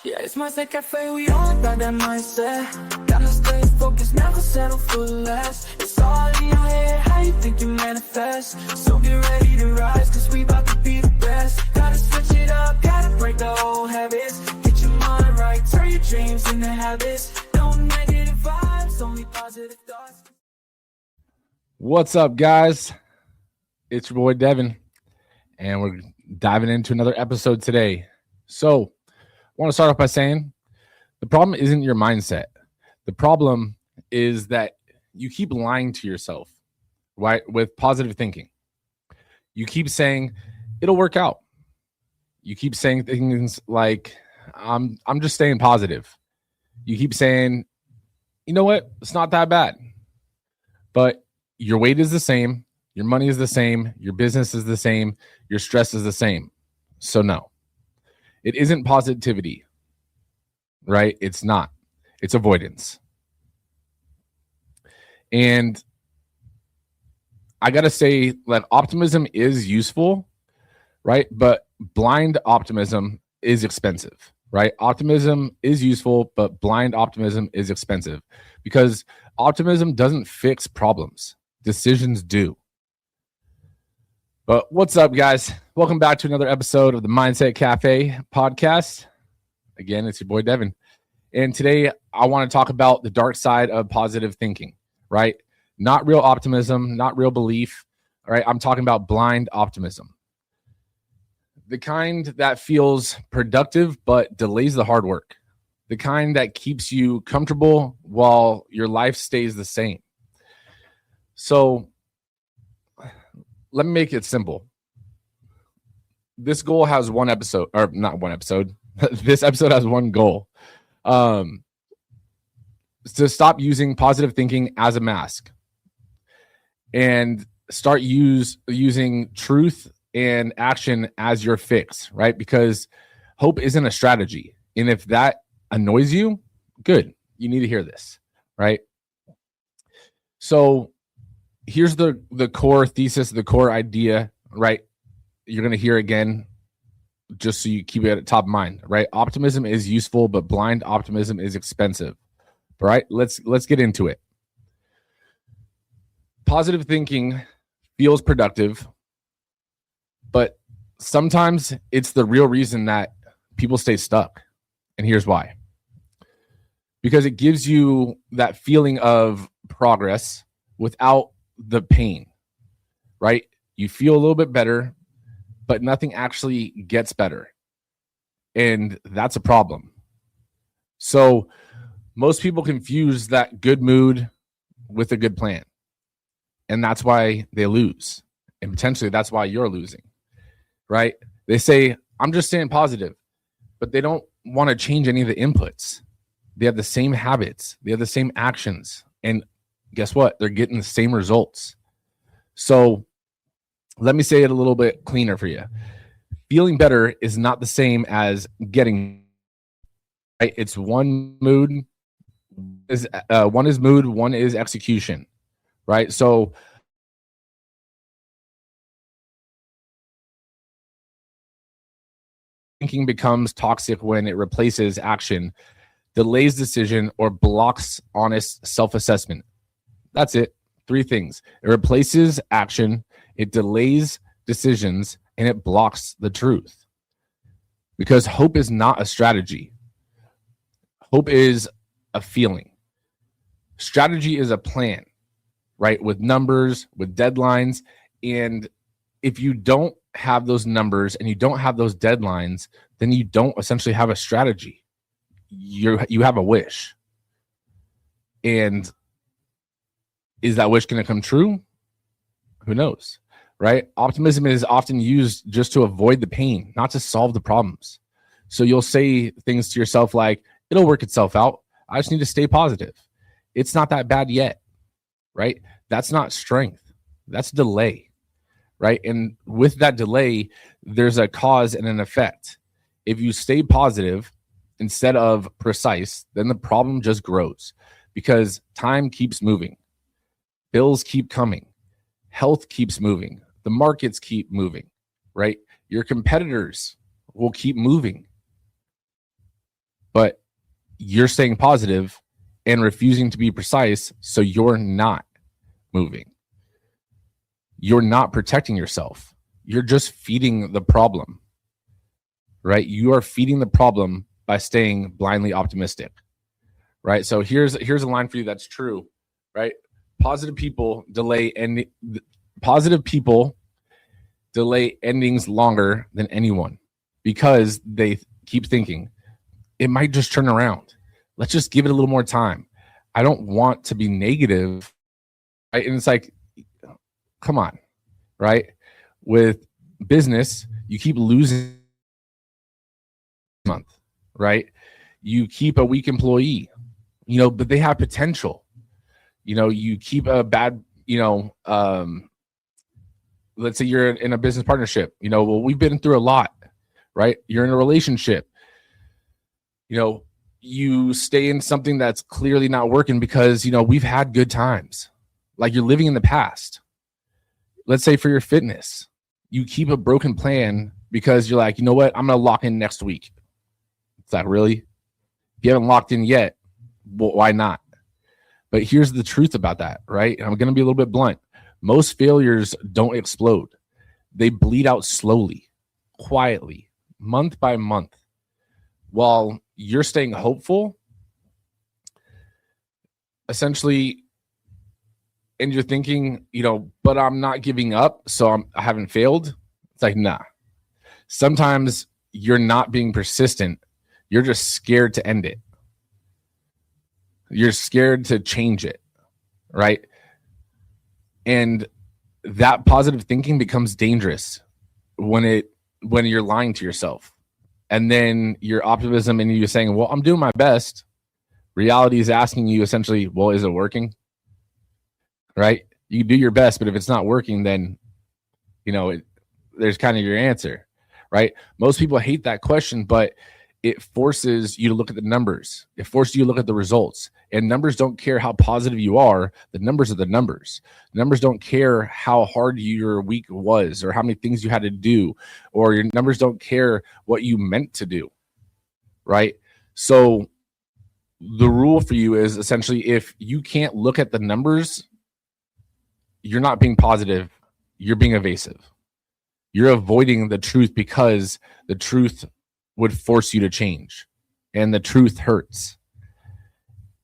Yeah, it's Mindset Café, we all about that mindset. Gotta stay focused, never settle for less. It's all in your head, how you think you manifest. So get ready to rise, cause we about to be the best. Gotta switch it up, gotta break the old habits. Get your mind right, turn your dreams into habits. No negative vibes, only positive thoughts. What's up, guys? It's your boy Devin, and we're diving into another episode today. So I want to start off by saying the problem isn't your mindset. The problem is that you keep lying to yourself, right? With positive thinking. You keep saying it'll work out. You keep saying things like, I'm just staying positive. You keep saying, you know what? It's not that bad. But your weight is the same. Your money is the same. Your business is the same. Your stress is the same. So no. It isn't positivity, right? It's not. It's avoidance. And I got to say that optimism is useful, right? But blind optimism is expensive, right? Optimism is useful, but blind optimism is expensive because optimism doesn't fix problems. Decisions do. But what's up, guys? Welcome back to another episode of the Mindset Café podcast. Again, it's your boy Devin. And today I want to talk about the dark side of positive thinking, right? Not real optimism, not real belief, all right? I'm talking about blind optimism. The kind that feels productive but delays the hard work. The kind that keeps you comfortable while your life stays the same. So let me make it simple. This goal has one episode, or not one episode. This episode has one goal. To stop using positive thinking as a mask and start using truth and action as your fix, right? Because hope isn't a strategy. And if that annoys you, good. You need to hear this, right? So here's the core thesis, the core idea, right? You're going to hear again, just so you keep it at the top of mind, right? Optimism is useful, but blind optimism is expensive. All right, let's get into it. Positive thinking feels productive, but sometimes it's the real reason that people stay stuck. And here's why. Because it gives you that feeling of progress without the pain, right? You feel a little bit better, but nothing actually gets better. And that's a problem. So most people confuse that good mood with a good plan. And that's why they lose. And potentially that's why you're losing, right? They say, I'm just staying positive, but they don't want to change any of the inputs. They have the same habits. They have the same actions. And guess what? They're getting the same results. So let me say it a little bit cleaner for you. Feeling better is not the same as getting right. It's one mood one is mood, one is execution, right? So thinking becomes toxic when it replaces action, delays decision, or blocks honest self-assessment. That's it. 3 things. It replaces action, it delays decisions, and it blocks the truth. Because hope is not a strategy. Hope is a feeling. Strategy is a plan, right? With numbers, with deadlines. And if you don't have those numbers and you don't have those deadlines, then you don't essentially have a strategy. You have a wish. And is that wish going to come true? Who knows, right? Optimism is often used just to avoid the pain, not to solve the problems. So you'll say things to yourself like, it'll work itself out. I just need to stay positive. It's not that bad yet, right? That's not strength. That's delay, right? And with that delay, there's a cause and an effect. If you stay positive instead of precise, then the problem just grows because time keeps moving. Bills keep coming. Health keeps moving. The markets keep moving, right? Your competitors will keep moving. you're staying positive and refusing to be precise, so you're not moving. You're not protecting yourself. You're just feeding the problem, right? You are feeding the problem by staying blindly optimistic, right? So here's a line for you that's true, right? Positive people delay endings longer than anyone because they keep thinking it might just turn around. Let's just give it a little more time. I don't want to be negative, right? And it's like, come on, right? With business, you keep losing month, right? You keep a weak employee, but they have potential. You keep a bad, let's say you're in a business partnership, well, we've been through a lot, right? You're in a relationship, you stay in something that's clearly not working because, we've had good times. Like you're living in the past. Let's say for your fitness, you keep a broken plan because you're like, you know what? I'm going to lock in next week. It's like, really? If you haven't locked in yet, well, why not? But here's the truth about that, right? And I'm going to be a little bit blunt. Most failures don't explode. They bleed out slowly, quietly, month by month. While you're staying hopeful, essentially, and you're thinking, but I'm not giving up, so I haven't failed. It's like, nah. Sometimes you're not being persistent. You're just scared to end it. You're scared to change it, right? And that positive thinking becomes dangerous when you're lying to yourself. And then your optimism and you saying, well, I'm doing my best. Reality is asking you essentially, well, is it working? Right? You do your best, but if it's not working, then, there's kind of your answer, right? Most people hate that question, but it forces you to look at the numbers. It forces you to look at the results. And numbers don't care how positive you are. The numbers are the numbers. Numbers don't care how hard your week was or how many things you had to do, or your numbers don't care what you meant to do, right? So the rule for you is essentially if you can't look at the numbers, you're not being positive. You're being evasive. You're avoiding the truth because the truth would force you to change, and the truth hurts.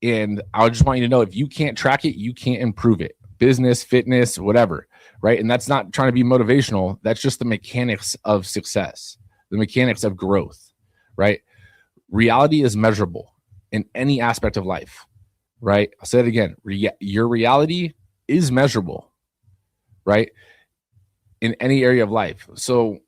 And I just want you to know, if you can't track it, you can't improve it. Business, fitness, whatever, right? And that's not trying to be motivational. That's just the mechanics of success, the mechanics of growth, right? Reality is measurable in any aspect of life, right? I'll say it again. Your reality is measurable, right? In any area of life. So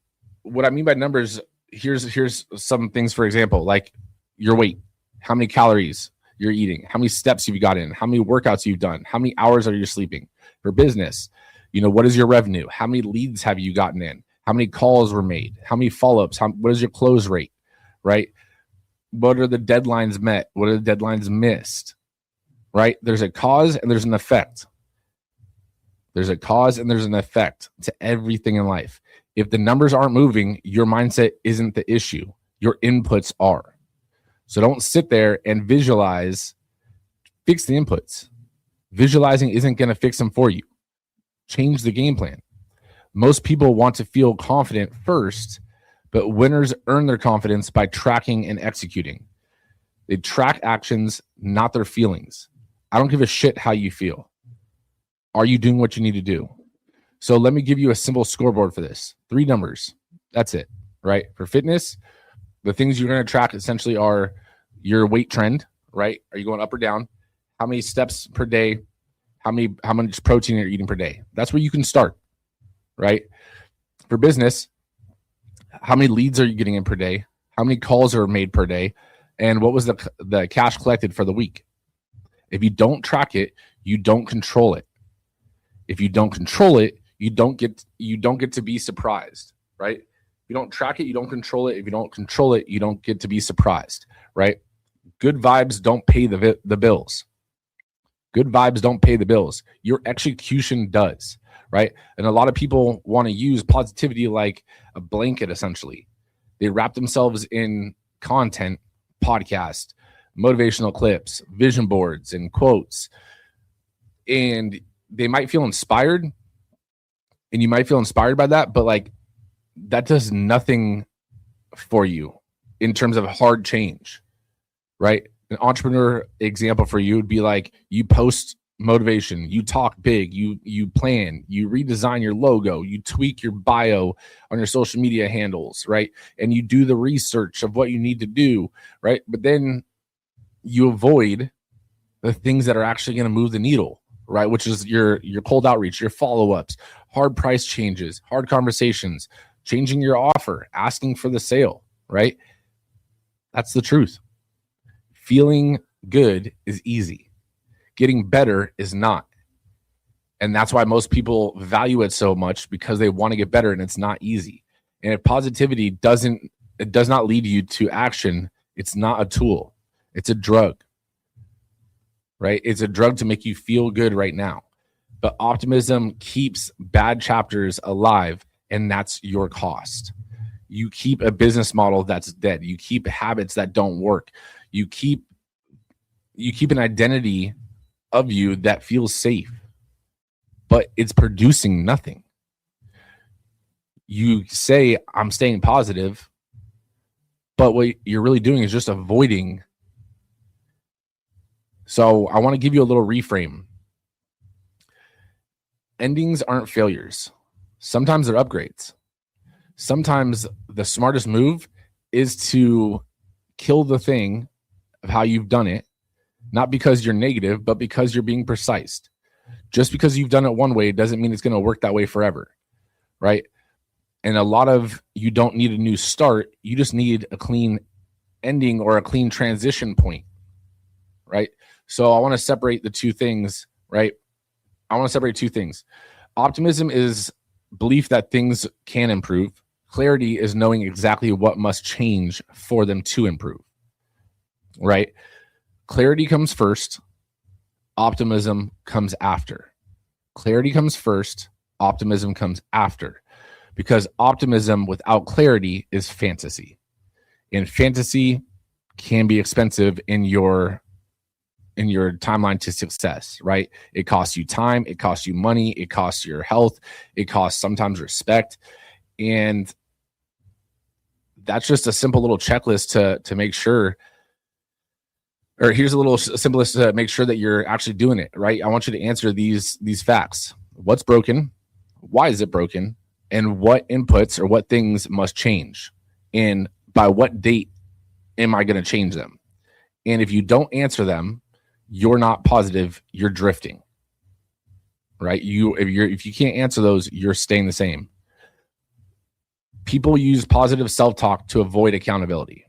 what I mean by numbers, here's some things, for example, like your weight, how many calories you're eating, how many steps you've got in, how many workouts you've done, how many hours are you sleeping. For business, what is your revenue? How many leads have you gotten in? How many calls were made? How many follow-ups? What is your close rate, right? What are the deadlines met? What are the deadlines missed, right? There's a cause and there's an effect. There's a cause and there's an effect to everything in life. If the numbers aren't moving, your mindset isn't the issue. Your inputs are. So don't sit there and visualize, fix the inputs. Visualizing isn't going to fix them for you. Change the game plan. Most people want to feel confident first, but winners earn their confidence by tracking and executing. They track actions, not their feelings. I don't give a shit how you feel. Are you doing what you need to do? So let me give you a simple scoreboard for this. 3 numbers. That's it, right? For fitness, the things you're going to track essentially are your weight trend, right? Are you going up or down? How many steps per day? How much protein you're eating per day? That's where you can start, right? For business, how many leads are you getting in per day? How many calls are made per day? And what was the cash collected for the week? If you don't track it, you don't control it. If you don't control it, you don't get to be surprised, right? If you don't track it, you don't control it. If you don't control it, you don't get to be surprised, right? Good vibes don't pay the bills. Good vibes don't pay the bills. Your execution does, right? And a lot of people want to use positivity like a blanket, essentially. They wrap themselves in content, podcast, motivational clips, vision boards, and quotes. And they might feel inspired, and you might feel inspired by that, but like that does nothing for you in terms of hard change, right? An entrepreneur example for you would be like you post motivation, you talk big, you plan, you redesign your logo, you tweak your bio on your social media handles, right? And you do the research of what you need to do, right? But then you avoid the things that are actually going to move the needle, right? Which is your cold outreach, your follow-ups, hard price changes, hard conversations, changing your offer, asking for the sale, right? That's the truth. Feeling good is easy. Getting better is not. And that's why most people value it so much, because they want to get better, and it's not easy. And if positivity does not lead you to action, it's not a tool. It's a drug, right? It's a drug to make you feel good right now. But optimism keeps bad chapters alive, and that's your cost. You keep a business model that's dead. You keep habits that don't work. You keep an identity of you that feels safe, but it's producing nothing. You say, I'm staying positive, but what you're really doing is just avoiding. So I want to give you a little reframe. Endings aren't failures. Sometimes they're upgrades. Sometimes the smartest move is to kill the thing of how you've done it, not because you're negative, but because you're being precise. Just because you've done it one way doesn't mean it's going to work that way forever, right? And a lot of you don't need a new start. You just need a clean ending or a clean transition point, right? So I want to separate the two things, right? I want to separate two things. Optimism is belief that things can improve. Clarity is knowing exactly what must change for them to improve, right? Clarity comes first. Optimism comes after. Clarity comes first. Optimism comes after. Because optimism without clarity is fantasy. And fantasy can be expensive in your timeline to success, right? It costs you time, it costs you money, it costs your health, it costs sometimes respect. And that's just a simple little checklist to make sure, or here's a little simplest to make sure that you're actually doing it, right? I want you to answer these facts. What's broken? Why is it broken? And what inputs or what things must change? And by what date am I going to change them? And if you don't answer them, you're not positive, you're drifting, right? If you can't answer those, you're staying the same. People use positive self-talk to avoid accountability.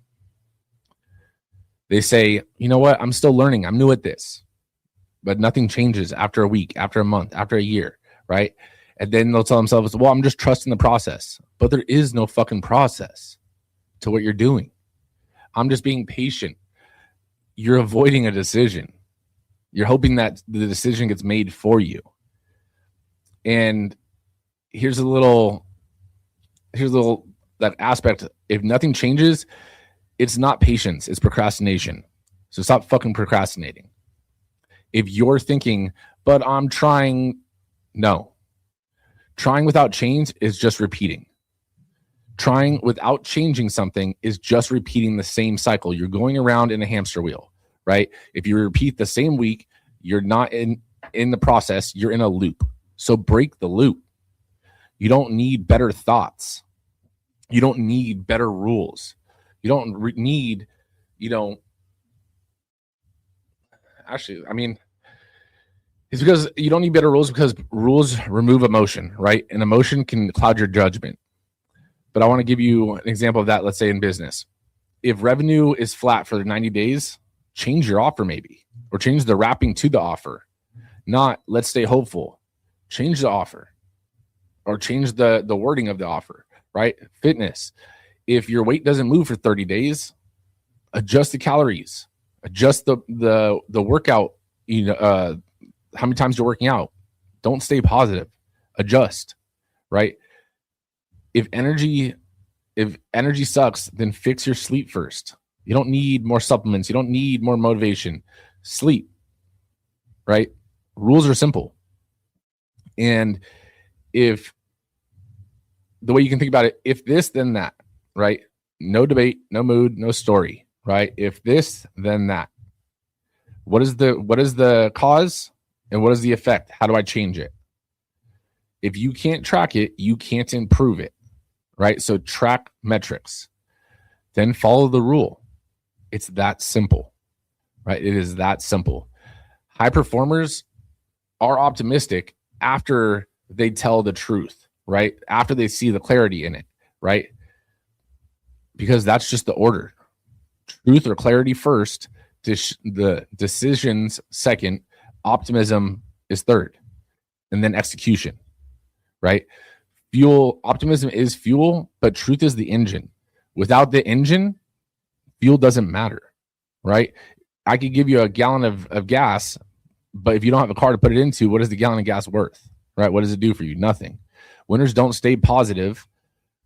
They say, you know what? I'm still learning. I'm new at this. But nothing changes after a week, after a month, after a year, right? And then they'll tell themselves, well, I'm just trusting the process. But there is no fucking process to what you're doing. I'm just being patient. You're avoiding a decision. You're hoping that the decision gets made for you. And here's a little that aspect. If nothing changes, it's not patience, it's procrastination. So stop fucking procrastinating. If you're thinking, but I'm trying, no. Trying without change is just repeating. Trying without changing something is just repeating the same cycle. You're going around in a hamster wheel, right? If you repeat the same week, you're not in the process, you're in a loop. So break the loop. You don't need better thoughts. You don't need better rules. You don't need, actually, I mean, it's because you don't need better rules, because rules remove emotion, right? And emotion can cloud your judgment. But I want to give you an example of that, let's say in business. If revenue is flat for 90 days, change your offer maybe, or change the wrapping to the offer. Not, let's stay hopeful. Change the offer, or change the wording of the offer, right? Fitness. If your weight doesn't move for 30 days, adjust the calories, adjust the workout, how many times you're working out. Don't stay positive. Adjust, right? If energy sucks, then fix your sleep first. You don't need more supplements. You don't need more motivation. Sleep, right? Rules are simple. And if the way you can think about it, if this, then that, right? No debate, no mood, no story, right? If this, then that. What is the cause and what is the effect? How do I change it? If you can't track it, you can't improve it, right? So track metrics, then follow the rule. It's that simple, right? It is that simple. High performers are optimistic after they tell the truth, right? After they see the clarity in it, right? Because that's just the order. Truth or clarity first, the decisions second, optimism is third, and then execution, right? Optimism is fuel, but truth is the engine. Without the engine, fuel doesn't matter, right? I could give you a gallon of gas, but if you don't have a car to put it into, what is the gallon of gas worth, right? What does it do for you? Nothing. Winners don't stay positive,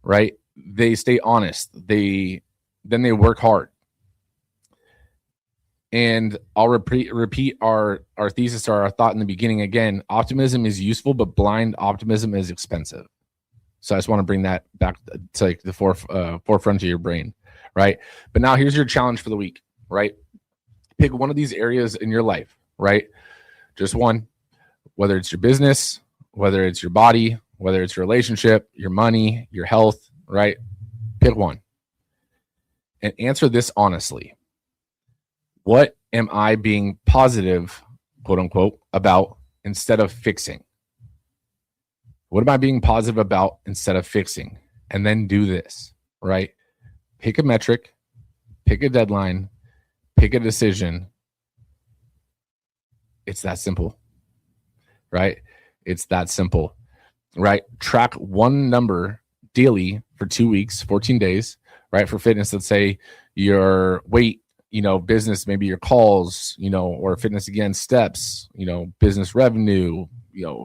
right? They stay honest. Then they work hard. And I'll repeat our thesis or our thought in the beginning again. Optimism is useful, but blind optimism is expensive. So I just want to bring that back to like the forefront of your brain, right? But now here's your challenge for the week, right? Pick one of these areas in your life, right? Just one, whether it's your business, whether it's your body, whether it's your relationship, your money, your health, right? Pick one and answer this honestly. What am I being positive, quote unquote, about instead of fixing? What am I being positive about instead of fixing? And then do this, right? Pick a metric, pick a deadline, pick a decision. It's that simple, right? It's that simple, right? Track one number daily for 2 weeks, 14 days, right? For fitness, let's say your weight, business, maybe your calls, or fitness again, steps, business revenue,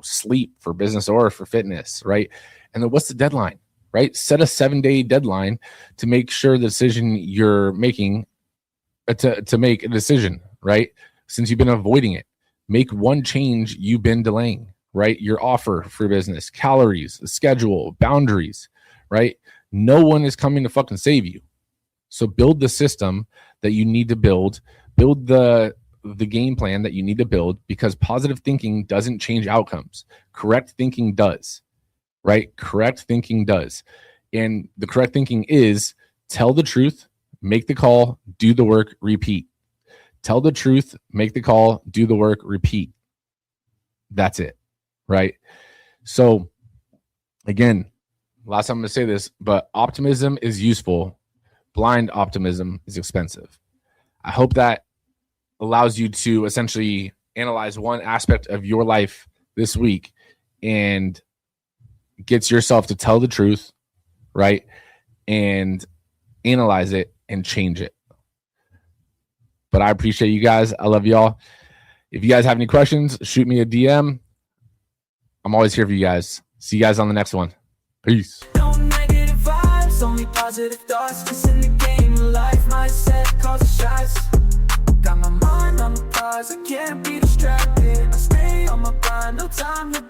sleep for business or for fitness, right? And then what's the deadline, right? Set a 7-day deadline to make sure the decision you're making, to make a decision, right? Since you've been avoiding it, make one change you've been delaying, right? Your offer for business, calories, schedule, boundaries, right? No one is coming to fucking save you. So build the system that you need to build the game plan that you need to build, because positive thinking doesn't change outcomes. Correct thinking does, right? Correct thinking does. And the correct thinking is tell the truth, make the call, do the work, repeat. Tell the truth, make the call, do the work, repeat. That's it, right? So again, last time I'm going to say this, but optimism is useful. Blind optimism is expensive. I hope that allows you to essentially analyze one aspect of your life this week and gets yourself to tell the truth, right? And analyze it and change it. But I appreciate you guys. I love y'all. If you guys have any questions, shoot me a DM. I'm always here for you guys. See you guys on the next one. Peace. No negative vibes, only positive thoughts. Just in the game of life, mindset causes shots. Got my mind on the prize, I can't be distracted. I stay on my grind, no time to